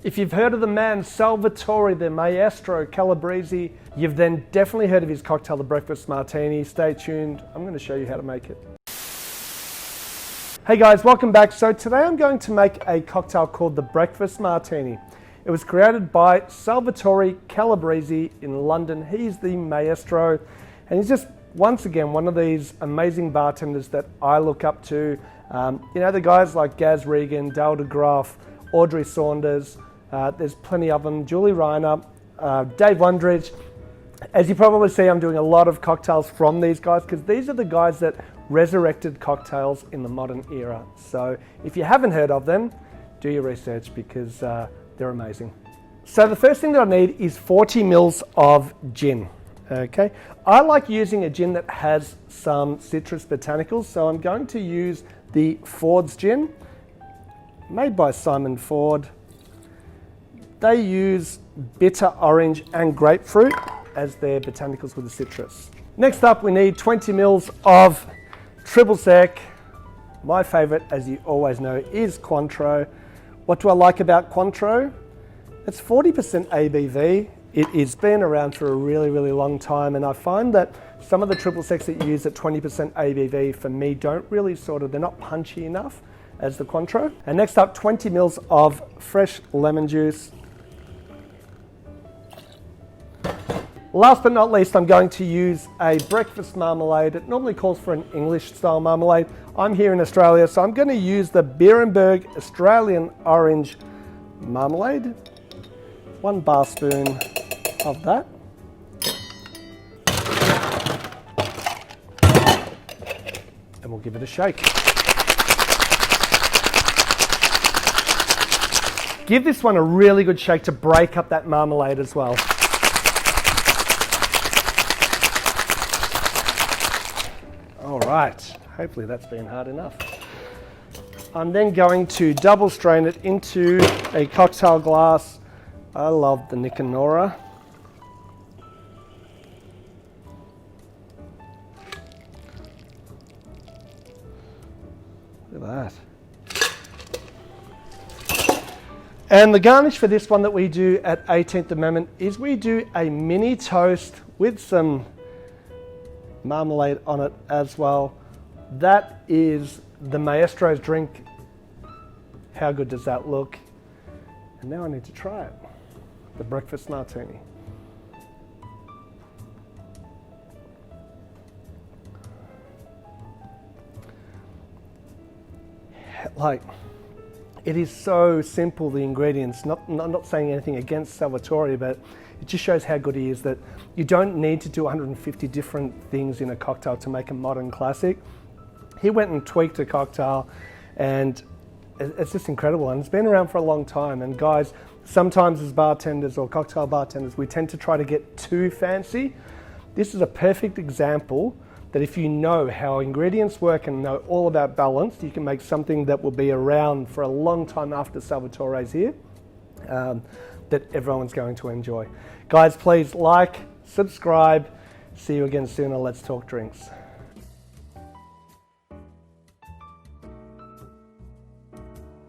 If you've heard of the man Salvatore, the Maestro Calabrese, you've then definitely heard of his cocktail, the Breakfast Martini. Stay tuned, I'm going to show you how to make it. Hey guys, welcome back. So today I'm going to make a cocktail called the Breakfast Martini. It was created by Salvatore Calabrese in London. He's the maestro, and he's just, once again, one of these amazing bartenders that I look up to. You know, the guys like Gaz Regan, Dale DeGraff, Audrey Saunders, there's plenty of them, Julie Reiner, Dave Wondridge. As you probably see, I'm doing a lot of cocktails from these guys because these are the guys that resurrected cocktails in the modern era. So if you haven't heard of them, do your research because they're amazing. So the first thing that I need is 40 mils of gin. Okay, I like using a gin that has some citrus botanicals, so I'm going to use the Ford's gin, made by Simon Ford. They use bitter orange and grapefruit as their botanicals with the citrus. Next up, we need 20 mils of triple sec. My favorite, as you always know, is Cointreau. What do I like about Cointreau? It's 40% ABV. It has been around for a really, really long time, and I find that some of the triple secs that you use at 20% ABV for me don't really they're not punchy enough as the Cointreau. And next up, 20 mils of fresh lemon juice. Last but not least, I'm going to use a breakfast marmalade. It normally calls for an English style marmalade. I'm here in Australia, so I'm going to use the Beerenberg Australian Orange Marmalade. 1 bar spoon of that. And we'll give it a shake. Give this one a really good shake to break up that marmalade as well. All right, hopefully that's been hard enough. I'm then going to double strain it into a cocktail glass. I love the Camorra. Look at that. And the garnish for this one that we do at 18th Amendment is we do a mini toast with some marmalade on it as well. That is the maestro's drink. How good does that look? And now I need to try it. The Breakfast Martini. Like, it is so simple, the ingredients. I'm not saying anything against Salvatore, but it just shows how good he is, that you don't need to do 150 different things in a cocktail to make a modern classic. He went and tweaked a cocktail, and it's just incredible, and it's been around for a long time. And guys, sometimes as bartenders or cocktail bartenders, we tend to try to get too fancy. This is a perfect example that if you know how ingredients work and know all about balance, you can make something that will be around for a long time after Salvatore's here, that everyone's going to enjoy. Guys, please like, subscribe. See you again soon on Let's Talk Drinks.